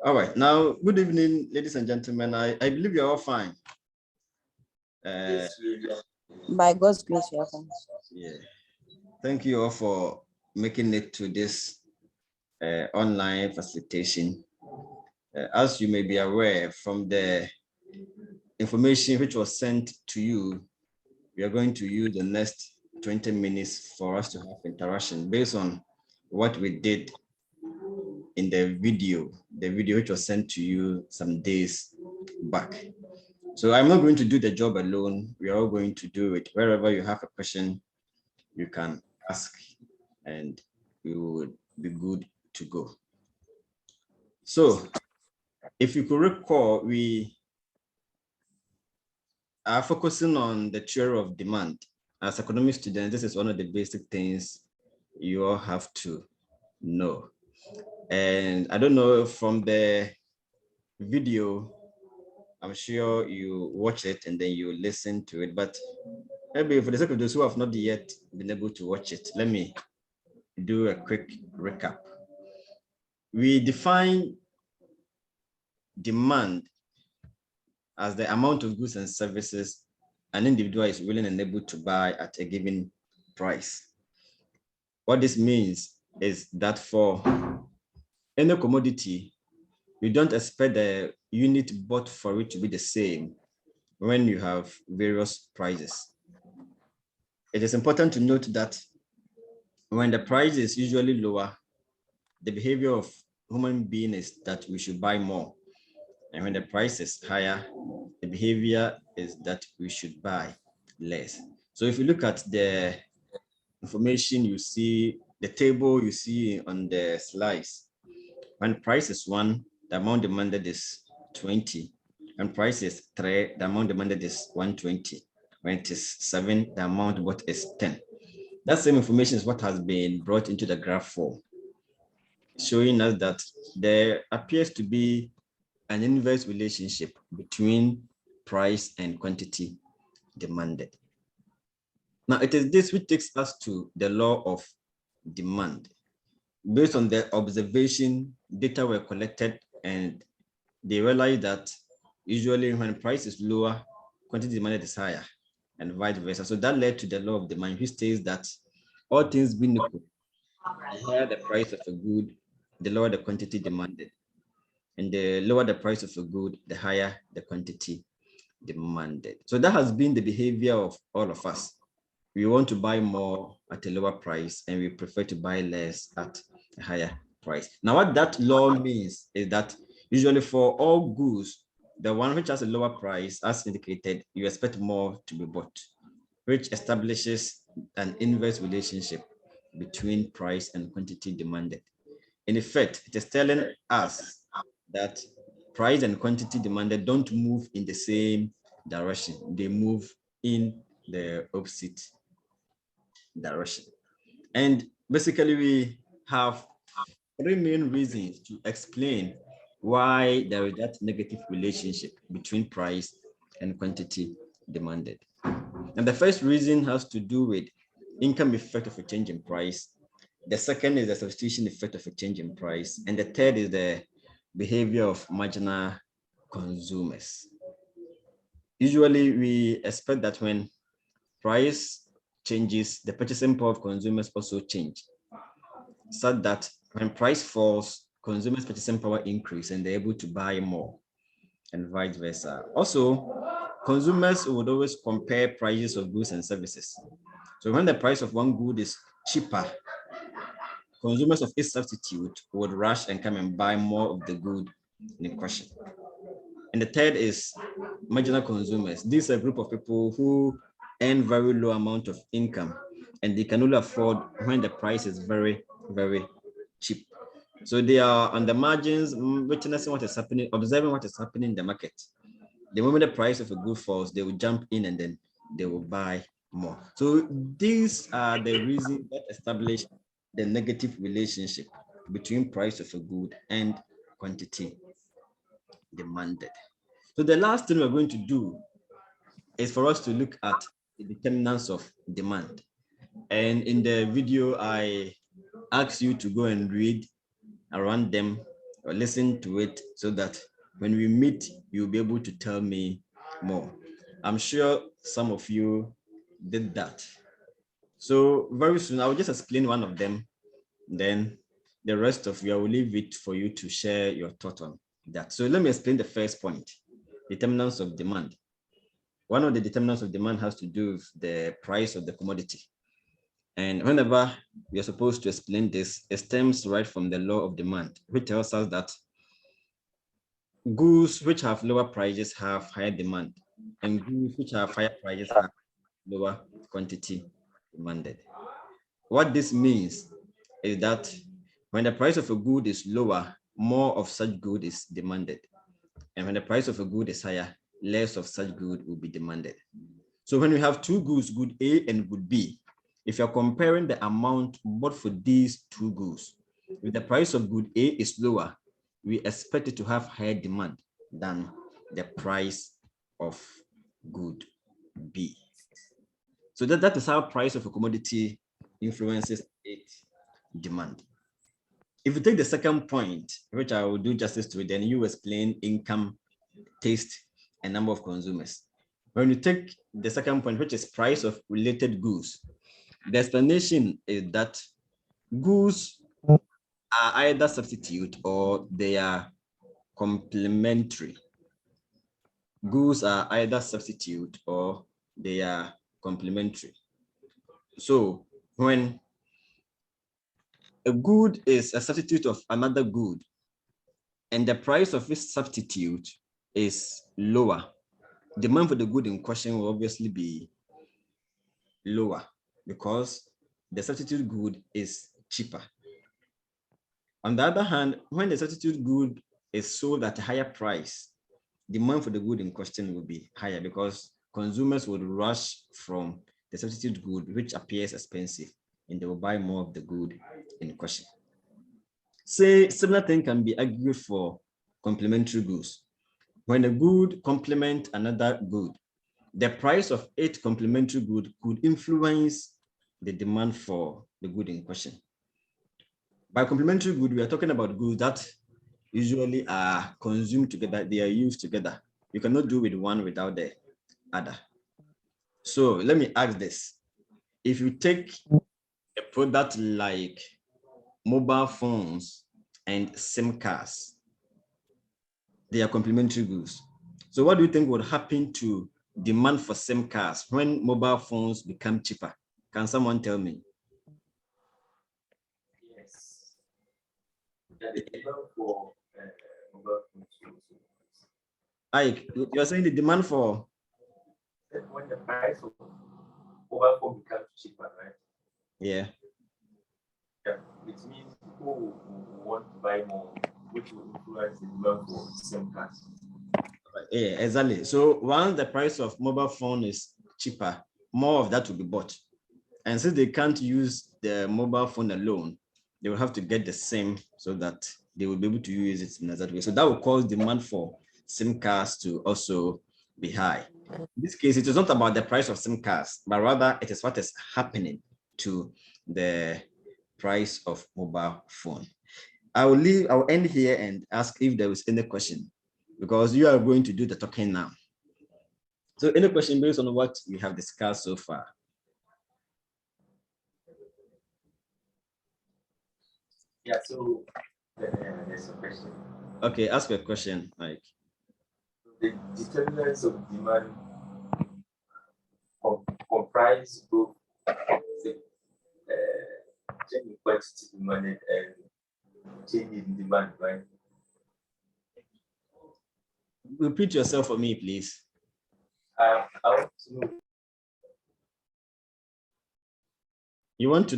All right. Now, good evening, ladies and gentlemen. I believe you're all fine. By God's grace, we are fine. Yeah. Thank you all for making it to this online facilitation. As you may be aware from the information which was sent to you, we are going to use the next 20 minutes for us to have interaction based on what we did in the video which was sent to you some days back. So I'm not going to do the job alone. We are all going to do it. Wherever you have a question, you can ask and we would be good to go. So if you could recall, we are focusing on the theory of demand. As economic students, this is one of the basic things you all have to know. And I don't know, from the video, I'm sure you watch it and then you listen to it, but maybe for the sake of those who have not yet been able to watch it, let me do a quick recap. We define demand as the amount of goods and services an individual is willing and able to buy at a given price. What this means is that for any commodity, you don't expect the unit bought for it to be the same when you have various prices. It is important to note that when the price is usually lower, the behavior of human being is that we should buy more. And when the price is higher, the behavior is that we should buy less. So if you look at the information you see, the table you see on the slides, when price is 1, the amount demanded is 20. When price is 3, the amount demanded is 120. When it is 7, the amount bought is 10. That same information is what has been brought into the graph 4, showing us that there appears to be an inverse relationship between price and quantity demanded. Now, it is this which takes us to the law of demand. Based on the observation, data were collected and they realized that usually when price is lower, quantity demanded is higher and vice versa. So that led to the law of demand, which states that all things being equal, the higher the price of a good, the lower the quantity demanded. And the lower the price of a good, the higher the quantity demanded. So that has been the behavior of all of us. We want to buy more at a lower price and we prefer to buy less at a higher price. Now, what that law means is that usually for all goods, the one which has a lower price, as indicated, you expect more to be bought, which establishes an inverse relationship between price and quantity demanded. In effect, it is telling us that price and quantity demanded don't move in the same direction. They move in the opposite direction. And basically, we have 3 main reasons to explain why there is that negative relationship between price and quantity demanded. And the first reason has to do with income effect of a change in price. The second is the substitution effect of a change in price. And the third is the behavior of marginal consumers. Usually, we expect that when price changes, the purchasing power of consumers also change, so that when price falls, consumers' purchasing power increase and they're able to buy more, and vice versa. Also, consumers would always compare prices of goods and services. So when the price of one good is cheaper, consumers of its substitute would rush and come and buy more of the good in question. And the third is marginal consumers. These are a group of people who earn very low amount of income and they can only afford when the price is very, very cheap. So they are on the margins, witnessing what is happening, observing what is happening in the market. The moment the price of a good falls, they will jump in and then they will buy more. So these are the reasons that establish the negative relationship between price of a good and quantity demanded. So the last thing we're going to do is for us to look at the determinants of demand. And in the video, I asked you to go and read around them or listen to it so that when we meet, you'll be able to tell me more. I'm sure some of you did that. So very soon, I will just explain one of them. Then the rest of you, I will leave it for you to share your thought on that. So let me explain the first point, determinants of demand. One of the determinants of demand has to do with the price of the commodity. And whenever we are supposed to explain this, it stems right from the law of demand, which tells us that goods which have lower prices have higher demand, and goods which have higher prices have lower quantity demanded. What this means is that when the price of a good is lower, more of such good is demanded. And when the price of a good is higher, less of such good will be demanded. So when we have two goods, good A and good B, if you're comparing the amount bought for these two goods, if the price of good A is lower, we expect it to have higher demand than the price of good B. So that is how price of a commodity influences its demand. If you take the second point, which I will do justice to it, then you explain income, taste, and number of consumers. When you take the second point, which is price of related goods, the explanation is that goods are either substitute or they are complementary. Goods are either substitute or they are complementary. So when a good is a substitute of another good, and the price of its substitute is lower, demand for the good in question will obviously be lower because the substitute good is cheaper. On the other hand, when the substitute good is sold at a higher price, demand for the good in question will be higher because consumers would rush from the substitute good, which appears expensive, and they will buy more of the good in question. Say similar thing can be argued for complementary goods. When a good complement another good, the price of each complementary good could influence the demand for the good in question. By complementary good, we are talking about goods that usually are consumed together, they are used together. You cannot do with one without the other. So let me ask this. If you take a product like mobile phones and SIM cards, they are complementary goods. So what do you think would happen to demand for SIM cards when mobile phones become cheaper? Can someone tell me? Yes. The demand for mobile phones. Ike, you're saying the demand for? When the price of mobile phone becomes cheaper, right? Yeah. Yeah. It means people will want to buy more, which will influence the demand for SIM cards. Yeah, exactly. So once the price of mobile phone is cheaper, more of that will be bought. And since they can't use the mobile phone alone, they will have to get the SIM so that they will be able to use it in that way. So that will cause demand for SIM cards to also be high. In this case, it is not about the price of SIM cards, but rather it is what is happening to the price of mobile phone. I will end here and ask if there is any question, because you are going to do the talking now. So any question based on what we have discussed so far? Yeah, so there's a question. Okay, ask a question, Mike. The determinants of demand comprise both change in quantity demanded and change in demand, right? Repeat yourself for me, please. I want to know. You want to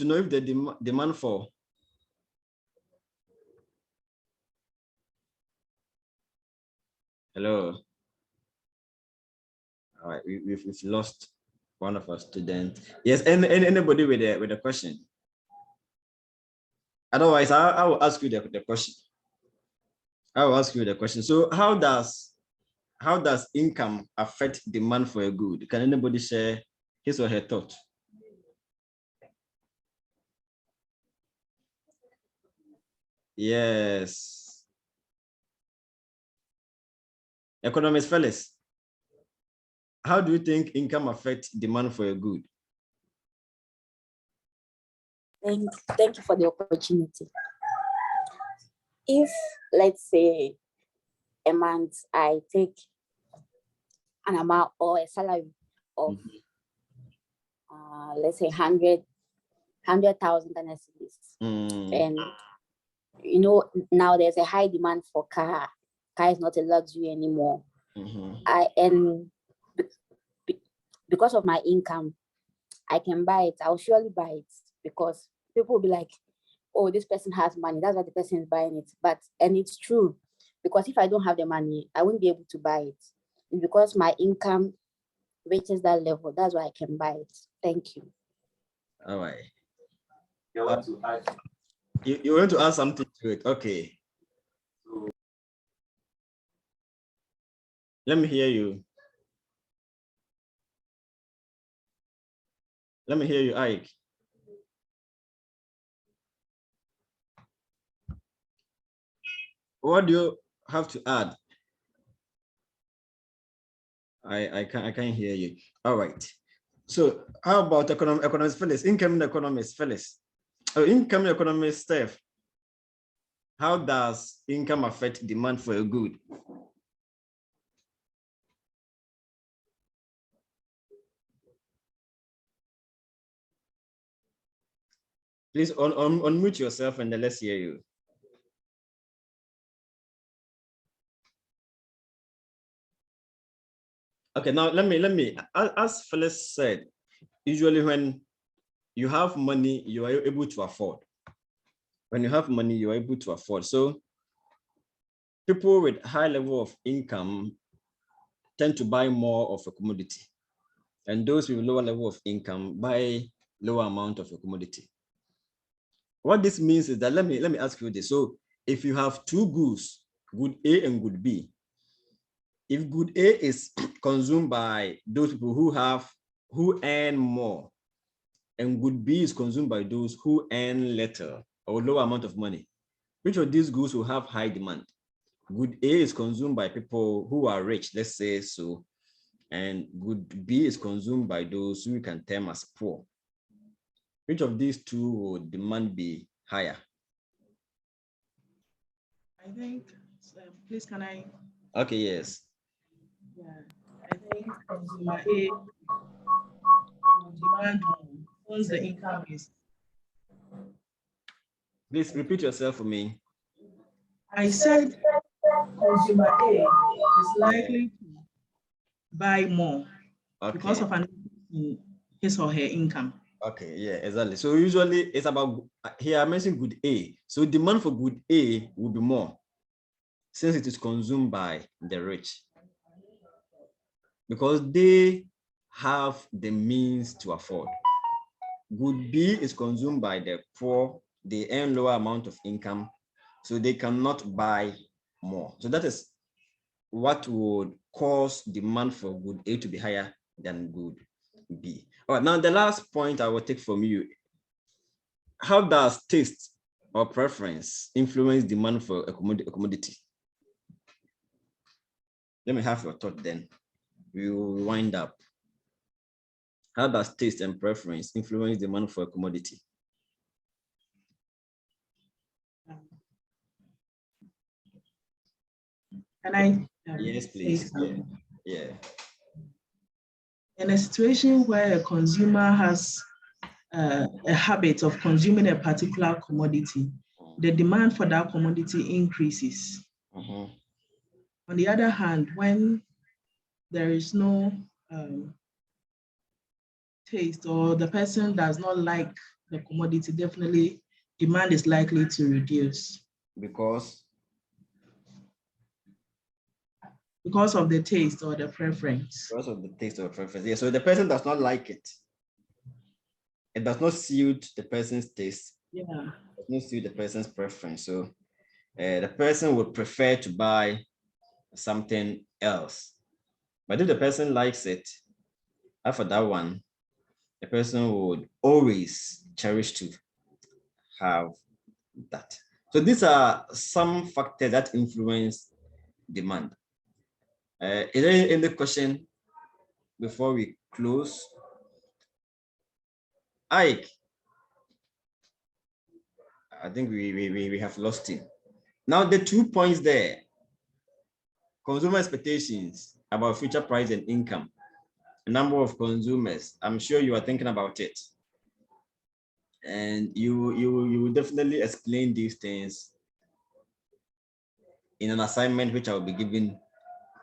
know if the demand for hello. All right, we've lost one of our students. Yes, anybody with a question? Otherwise, I will ask you the question. I will ask you the question. So how does income affect demand for a good? Can anybody share his or her thought. Yes. Economist fellas, how do you think income affects demand for a good? Thank you for the opportunity. If, let's say, a month I take an amount or a salary of, let's say 100,000 Ghana cedis, and now there's a high demand for car. Car is not a luxury anymore. Because of my income, I can buy it. I'll surely buy it because people will be like, oh, this person has money. That's why the person is buying it. And it's true, because if I don't have the money, I won't be able to buy it. It's because my income reaches that level. That's why I can buy it. Thank you. All right. You want to add? You want to add something to it? Okay. Let me hear you. Let me hear you, Ike. What do you have to add? I can't hear you. All right. So how about economist Phyllis, incoming economist Phyllis? Incoming economist Steph. How does income affect demand for a good? Please unmute yourself and then let's hear you. Okay, now let me, as Phyllis said, usually when you have money, you are able to afford. When you have money, you are able to afford. So people with high level of income tend to buy more of a commodity. And those with lower level of income buy lower amount of a commodity. What this means is that, let me ask you this. So if you have two goods, good A and good B, if good A is consumed by those people who earn more, and good B is consumed by those who earn little or lower amount of money, which of these goods will have high demand? Good A is consumed by people who are rich, let's say so, and good B is consumed by those who we can term as poor. Which of these two would demand be higher? I think, please can I? Okay, yes. Yeah, I think consumer A will demand more once the income is. Please repeat yourself for me. I said consumer A is likely to buy more because of an increase in his or her income. Okay, yeah, exactly. So usually it's about, here I mentioned good A. So demand for good A will be more since it is consumed by the rich, because they have the means to afford. Good B is consumed by the poor. They earn lower amount of income, so they cannot buy more. So that is what would cause demand for good A to be higher than good B. All right, now the last point I will take from you: how does taste or preference influence demand for a commodity? Let me have your thought, then we will wind up. How does taste and preference influence demand for a commodity? Can I? Yes, please. Yeah. In a situation where a consumer has a habit of consuming a particular commodity, the demand for that commodity increases. On the other hand, when there is no taste, or the person does not like the commodity, definitely demand is likely to reduce. Because of the taste or the preference. Because of the taste or preference. Yeah, so the person does not like it. It does not suit the person's taste. Yeah. It does not suit the person's preference. So the person would prefer to buy something else. But if the person likes it, for that one, a person would always cherish to have that. So these are some factors that influence demand. Is there any question before we close? Ike, I think we have lost him. Now the 2 points there, consumer expectations about future price and income, a number of consumers. I'm sure you are thinking about it. And you will definitely explain these things in an assignment which I will be giving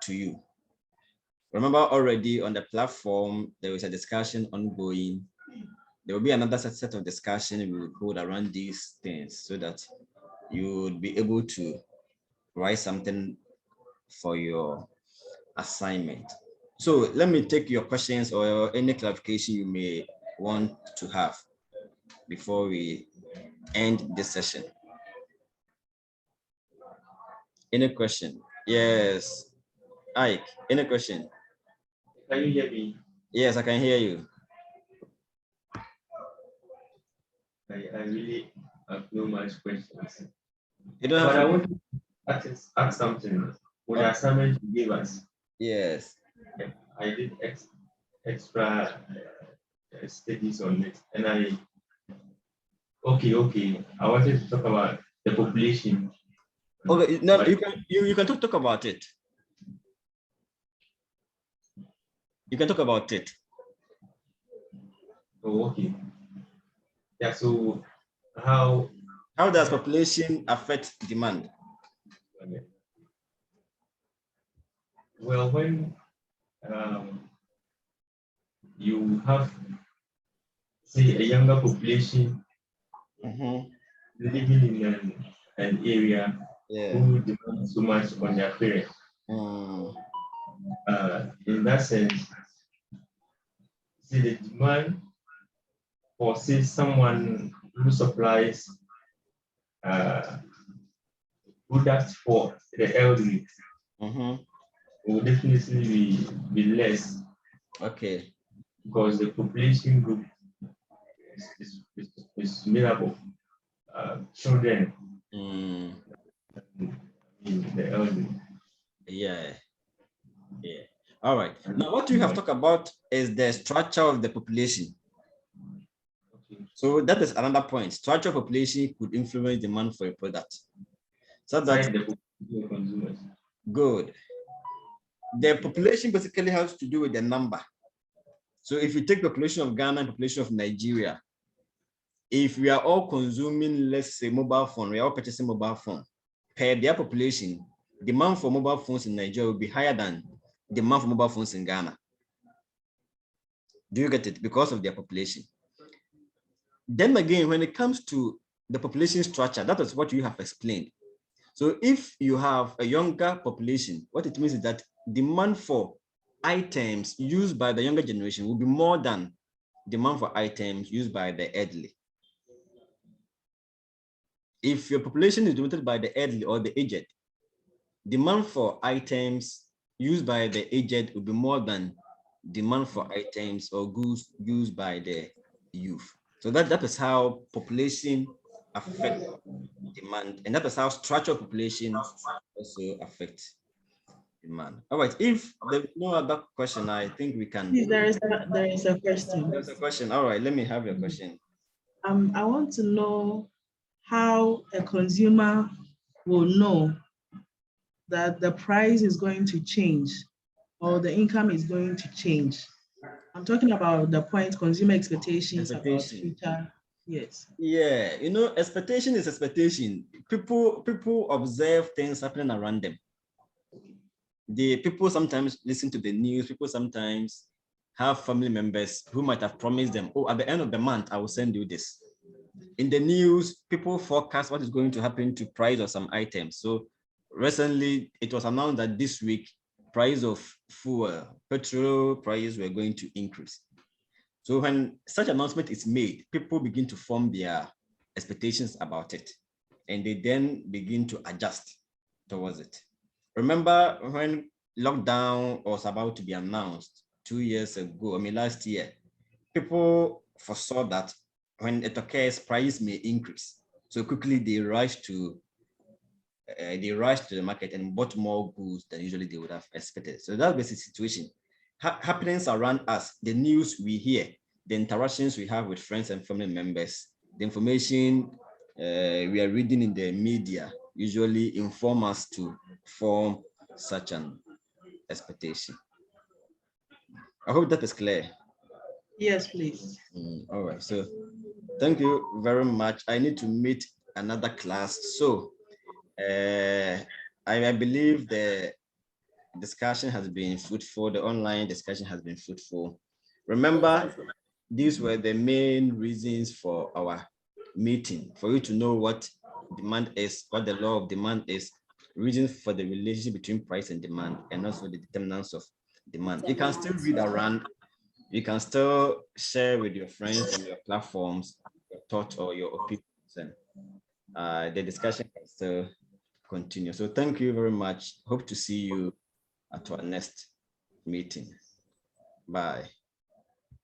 to you. Remember, already on the platform, there is a discussion ongoing. There will be another set of discussion we will hold around these things so that you would be able to write something for your assignment. So let me take your questions or any clarification you may want to have before we end this session. Any question? Yes. Ike, any question? Can you hear me? Yes, I can hear you. I really have no much questions. You don't But have I want to ask something. For the assignment you gave us, yes. I did extra studies on it, and okay. I wanted to talk about the population. Okay, no, But you can talk about it. You can talk about it. oh, okay. Yeah. So how does population affect demand? Well, when you have, say, a younger population living in an area who depend so much on their parents, in that sense, see the demand for, say, someone who supplies products for the elderly will definitely be less. Okay. Because the population group is made up of children. The elderly. Yeah. All right. Now, what you have talked about is the structure of the population. Okay. So that is another point. Structure of population could influence demand for a product. So that the consumers. Good. The population basically has to do with the number. So if you take the population of Ghana and population of Nigeria, if we are all consuming, let's say, mobile phone, we are all purchasing mobile phone, per their population, demand for mobile phones in Nigeria will be higher than demand for mobile phones in Ghana. Do you get it? Because of their population. Then again, when it comes to the population structure, that is what you have explained. So if you have a younger population, what it means is that demand for items used by the younger generation will be more than demand for items used by the elderly. If your population is dominated by the elderly or the aged, demand for items used by the aged will be more than demand for items or goods used by the youth. So that is how population affects demand, and that is how structural population also affects demand. All right, if there's no other question, I think we can. There is a question. There's a question. All right, let me have your question. I want to know how a consumer will know that the price is going to change or the income is going to change. I'm talking about the point consumer expectations about future. Yes. Yeah, you know, expectation is expectation. People observe things happening around them. The people sometimes listen to the news. People sometimes have family members who might have promised them, oh, at the end of the month, I will send you this. In the news, people forecast what is going to happen to price of some items. So recently, it was announced that this week, price of fuel, petrol prices were going to increase. So when such announcement is made, people begin to form their expectations about it, and they then begin to adjust towards it. Remember when lockdown was about to be announced 2 years ago, last year, people foresaw that when it occurs, price may increase. So quickly they rush to the market and bought more goods than usually they would have expected. So that's the basic situation. Happenings around us, the news we hear, the interactions we have with friends and family members, the information we are reading in the media usually inform us to form such an expectation. I hope that is clear. Yes, please. All right, so thank you very much. I need to meet another class. So I believe the discussion has been fruitful. The online discussion has been fruitful. Remember, these were the main reasons for our meeting, for you to know what demand is, what the law of demand is, reasons for the relationship between price and demand, and also the determinants of demand. You can still read around, you can still share with your friends on your platforms, your thoughts or your opinions, and the discussion can still continue. So thank you very much. Hope to see you at our next meeting. Bye.